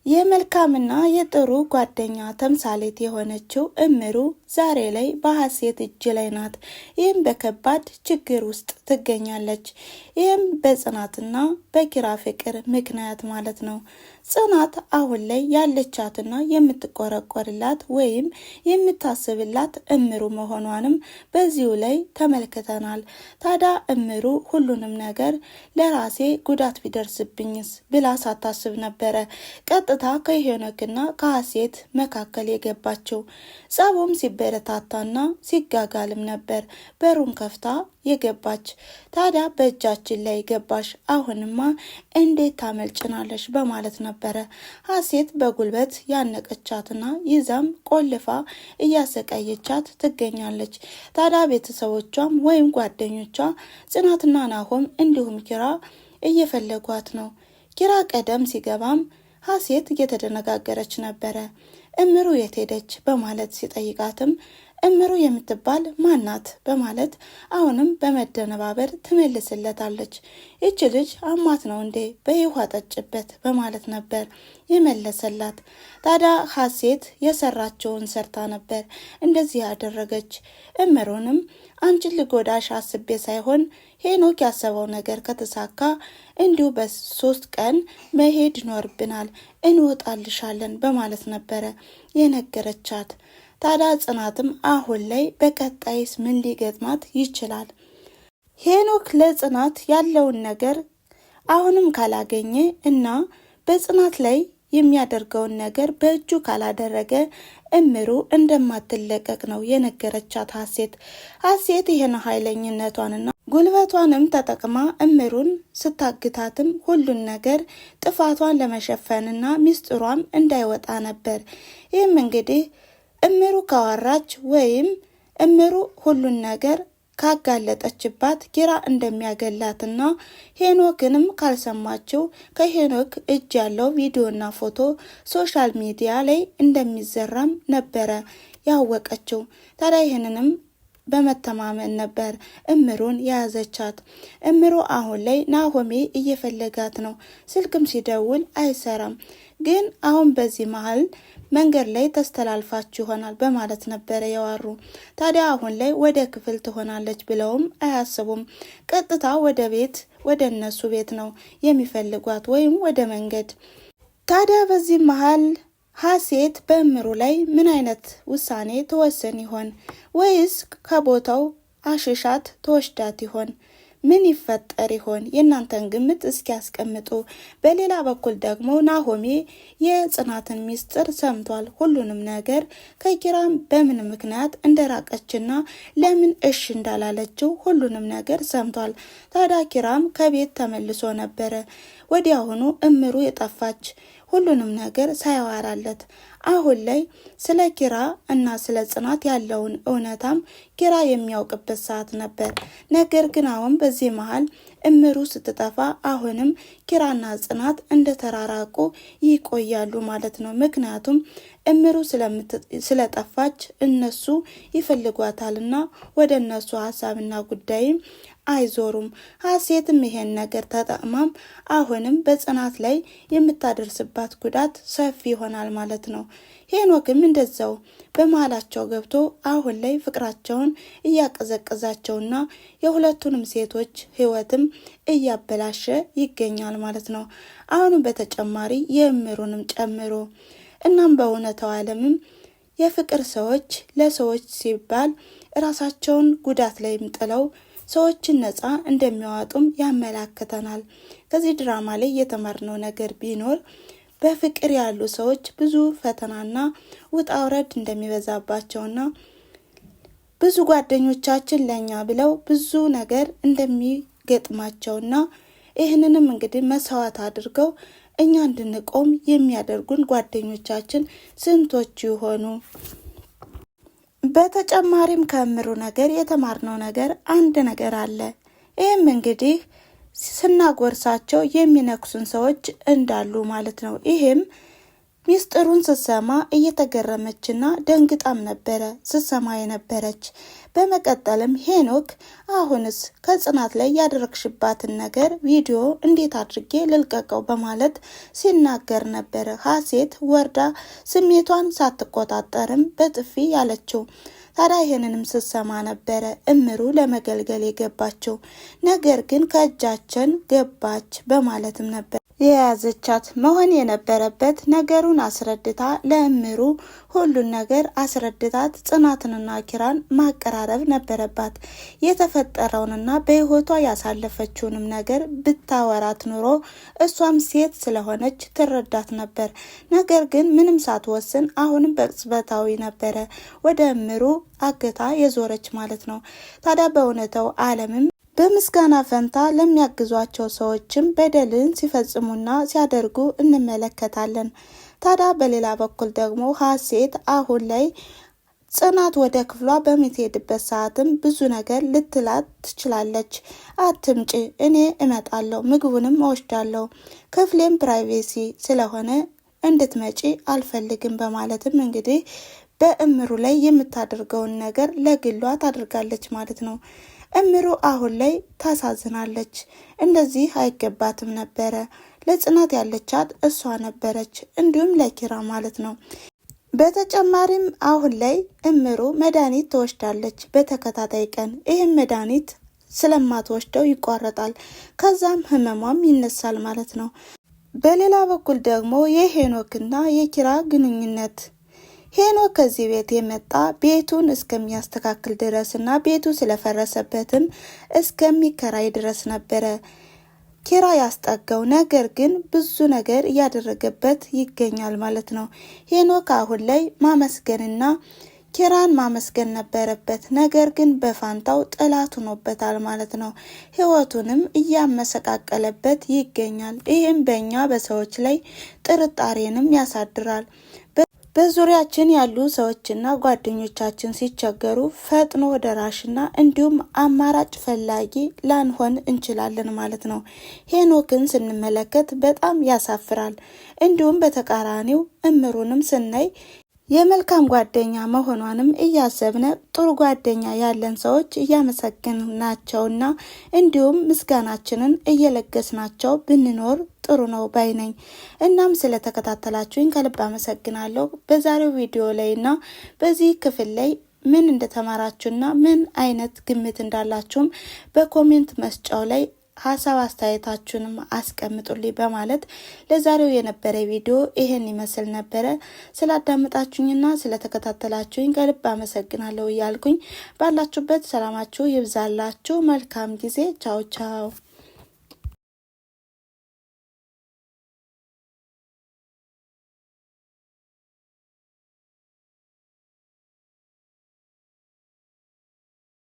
የመልካምና የጥሩ ጓደኛ ተምሳሌት የሆነችው እምሩ ዛሬ ላይ በሀሴት እጅ ላይ ናት። ይህም በከባድ ችግር ውስጥ ትገኛለች። ይህም በጽናትና በኪራ ፍቅር ምክንያት ማለት ነው። ጽናት አሁን ላይ ያለቻትና የምትቆረቆርላት ወይም የምታስብላት እምሩ መሆኗንም በዚሁ ላይ ተመልክተናል። ታዲያ እምሩ ሁሉንም ነገር ለራሴ ጉዳት ቢደርስብኝስ ብላ ሳታስብ ነበረ ቀጥታ ከሄኖክና ከሀሴት መካከል የገባችው። ጸቡም ሲበረታታና ሲጋጋልም ነበር በሩን ከፍታ የገባች። ታዲያ በእጃችን ላይ ገባሽ፣ አሁንማ እንዴት ታመልጭናለሽ በማለት ነበረ ሀሴት በጉልበት ያነቀቻትና ይዛም ቆልፋ እያሰቃየቻት ትገኛለች። ታዲያ ቤተሰቦቿም ወይም ጓደኞቿ ጽናትና ናሆም እንዲሁም ኪራ እየፈለጓት ነው። ኪራ ቀደም ሲገባም ሀሴት እየተደነጋገረች ነበረ። እምሩ የት ሄደች በማለት ሲጠይቃትም እምሩ የምትባል ማናት በማለት አሁንም በመደነባበር ትመልስለታለች። ይች ልጅ አማት ነው እንዴ በይዋ ጠጭበት በማለት ነበር የመለሰላት። ታዲያ ሀሴት የሰራቸውን ሰርታ ነበር እንደዚህ ያደረገች። እምሩንም አንቺን ልጎዳሽ አስቤ ሳይሆን ሄኖክ ያሰበው ነገር ከተሳካ እንዲሁ በ3 ቀን መሄድ ይኖርብናል፣ እንወጣልሻለን በማለት ነበረ የነገረቻት። ታዲያ ጽናትም አሁን ላይ በቀጣይስ ምን ሊገጥማት ይችላል? ሄኖክ ለጽናት ያለውን ነገር አሁንም ካላገኘ እና በጽናት ላይ የሚያደርገውን ነገር በእጁ ካላደረገ እምሩ እንደማትለቀቅ ነው የነገረቻት ሀሴት ይህን ኃይለኝነቷንና ጉልበቷንም ተጠቅማ እምሩን ስታግታትም ሁሉን ነገር ጥፋቷን ለመሸፈንና ሚስጥሯም እንዳይወጣ ነበር። ይህም እንግዲህ እምሩ ካወራች ወይም እምሩ ሁሉን ነገር ካጋለጠችባት ኪራ እንደሚያገላትና ሄኖክንም ካልሰማችው ከሄኖክ እጅ ያለው ቪዲዮና ፎቶ ሶሻል ሚዲያ ላይ እንደሚዘራም ነበረ ያወቀችው። ታዲያ ይህንንም በመተማመን ነበር እምሩን የያዘቻት። እምሩ አሁን ላይ ናሆሜ እየፈለጋት ነው። ስልክም ሲደውል አይሰራም። ግን አሁን በዚህ መሀል መንገድ ላይ ተስተላልፋችሁ ይሆናል በማለት ነበረ ያዋሩ። ታዲያ አሁን ላይ ወደ ክፍል ትሆናለች ብለውም አያስቡም። ቀጥታ ወደ እነሱ ቤት ነው የሚፈልጓት ወይም ወደ መንገድ። ታዲያ በዚህ መሀል ሀሴት በእምሩ ላይ ምን አይነት ውሳኔ ትወስን ይሆን? ወይስ ከቦታው አሽሻት ተወስዳት ይሆን? ምን ይፈጠር ይሆን? የእናንተን ግምት እስኪ ያስቀምጡ። በሌላ በኩል ደግሞ ናሆሜ የጽናትን ሚስጥር ሰምቷል። ሁሉንም ነገር ከኪራም በምን ምክንያት እንደራቀችና ለምን እሽ እንዳላለችው ሁሉንም ነገር ሰምቷል። ታዲያ ኪራም ከቤት ተመልሶ ነበረ። ወዲያውኑ እምሩ የጠፋች ሁሉንም ነገር ሳያወራለት አሁን ላይ ስለ ኪራ እና ስለ ጽናት ያለውን እውነታም ኪራ የሚያውቅበት ሰዓት ነበር። ነገር ግን አሁን በዚህ መሀል እምሩ ስትጠፋ አሁንም ኪራና ጽናት እንደተራራቁ ይቆያሉ ማለት ነው። ምክንያቱም እምሩ ስለጠፋች እነሱ ይፈልጓታልና ወደ እነሱ ሀሳብና ጉዳይም አይዞሩም። ሀሴትም ይሄን ነገር ተጠቅማም አሁንም በጽናት ላይ የምታደርስባት ጉዳት ሰፊ ይሆናል ማለት ነው። ሄኖክም እንደዛው በመሀላቸው ገብቶ አሁን ላይ ፍቅራቸውን እያቀዘቀዛቸውና የሁለቱንም ሴቶች ህይወትም እያበላሸ ይገኛል ማለት ነው። አሁንም በተጨማሪ የእምሩንም ጨምሮ እናም በእውነታው ዓለምም የፍቅር ሰዎች ለሰዎች ሲባል ራሳቸውን ጉዳት ላይ ጥለው ሰዎችን ነፃ እንደሚያወጡም ያመላክተናል። ከዚህ ድራማ ላይ የተማርነው ነገር ቢኖር በፍቅር ያሉ ሰዎች ብዙ ፈተናና ውጣ ውረድ እንደሚበዛባቸውና ብዙ ጓደኞቻችን ለኛ ብለው ብዙ ነገር እንደሚገጥማቸውና ይህንንም እንግዲህ መስዋዕት አድርገው እኛ እንድንቆም የሚያደርጉን ጓደኞቻችን ስንቶች ይሆኑ? በተጨማሪም ከእምሩ ነገር የተማርነው ነገር አንድ ነገር አለ። ይህም እንግዲህ ስናጎርሳቸው የሚነክሱን ሰዎች እንዳሉ ማለት ነው። ይህም ሚስጥሩን ስትሰማ እየተገረመችና ደንግጣም ነበረ ስትሰማ የነበረች። በመቀጠልም ሄኖክ አሁንስ ከጽናት ላይ ያደረግሽባትን ነገር ቪዲዮ እንዴት አድርጌ ልልቀቀው በማለት ሲናገር ነበረ። ሀሴት ወርዳ ስሜቷን ሳትቆጣጠርም በጥፊ ያለችው። ታዲያ ይህንንም ስትሰማ ነበረ እምሩ ለመገልገል የገባችው። ነገር ግን ከእጃችን ገባች በማለትም ነበር የያዘቻት። መሆን የነበረበት ነገሩን አስረድታ ለእምሩ ሁሉን ነገር አስረድታት ጽናትንና ኪራን ማቀራረብ ነበረባት። የተፈጠረውንና በህይወቷ ያሳለፈችውንም ነገር ብታወራት ኑሮ እሷም ሴት ስለሆነች ትረዳት ነበር። ነገር ግን ምንም ሳትወስን አሁንም በቅጽበታዊ ነበረ ወደ እምሩ አገታ የዞረች ማለት ነው። ታዲያ በእውነታው ዓለምም በምስጋና ፈንታ ለሚያግዟቸው ሰዎችም በደልን ሲፈጽሙና ሲያደርጉ እንመለከታለን። ታዲያ በሌላ በኩል ደግሞ ሀሴት አሁን ላይ ጽናት ወደ ክፍሏ በምትሄድበት ሰዓትም ብዙ ነገር ልትላት ትችላለች። አትምጪ፣ እኔ እመጣለሁ፣ ምግቡንም እወስዳለሁ፣ ክፍሌም ፕራይቬሲ ስለሆነ እንድትመጪ አልፈልግም በማለትም እንግዲህ በእምሩ ላይ የምታደርገውን ነገር ለግሏ ታደርጋለች ማለት ነው። እምሩ አሁን ላይ ታሳዝናለች። እንደዚህ አይገባትም ነበረ። ለጽናት ያለቻት እሷ ነበረች፣ እንዲሁም ለኪራ ማለት ነው። በተጨማሪም አሁን ላይ እምሩ መድኃኒት ትወስዳለች በተከታታይ ቀን። ይህም መድኃኒት ስለማትወስደው ይቋረጣል፣ ከዛም ህመሟም ይነሳል ማለት ነው። በሌላ በኩል ደግሞ የሄኖክና የኪራ ግንኙነት ሄኖክ ከዚህ ቤት የመጣ ቤቱን እስከሚያስተካክል ድረስና ቤቱ ስለፈረሰበትም እስከሚከራይ ድረስ ነበረ ኪራ ያስጠጋው። ነገር ግን ብዙ ነገር እያደረገበት ይገኛል ማለት ነው። ሄኖክ አሁን ላይ ማመስገንና ኪራን ማመስገን ነበረበት። ነገር ግን በፋንታው ጠላት ሆኖበታል ማለት ነው። ህይወቱንም እያመሰቃቀለበት ይገኛል። ይህም በእኛ በሰዎች ላይ ጥርጣሬንም ያሳድራል። በዙሪያችን ያሉ ሰዎችና ጓደኞቻችን ሲቸገሩ ፈጥኖ ደራሽና እንዲሁም አማራጭ ፈላጊ ላንሆን እንችላለን ማለት ነው። ሄኖክን ስንመለከት በጣም ያሳፍራል። እንዲሁም በተቃራኒው እምሩንም ስናይ የመልካም ጓደኛ መሆኗንም እያሰብነ ጥሩ ጓደኛ ያለን ሰዎች እያመሰገንናቸውና እንዲሁም ምስጋናችንን እየለገስናቸው ብንኖር ጥሩ ነው ባይነኝ። እናም ስለተከታተላችሁኝ ከልብ አመሰግናለሁ። በዛሬው ቪዲዮ ላይና በዚህ ክፍል ላይ ምን እንደተማራችሁና ምን አይነት ግምት እንዳላችሁም በኮሜንት መስጫው ላይ ሀሳብ አስተያየታችሁንም አስቀምጡልኝ በማለት ለዛሬው የነበረ ቪዲዮ ይሄን ይመስል ነበረ። ስላዳመጣችሁኝና ስለተከታተላችሁኝ ከልብ አመሰግናለሁ እያልኩኝ ባላችሁበት ሰላማችሁ ይብዛላችሁ። መልካም ጊዜ። ቻው ቻው።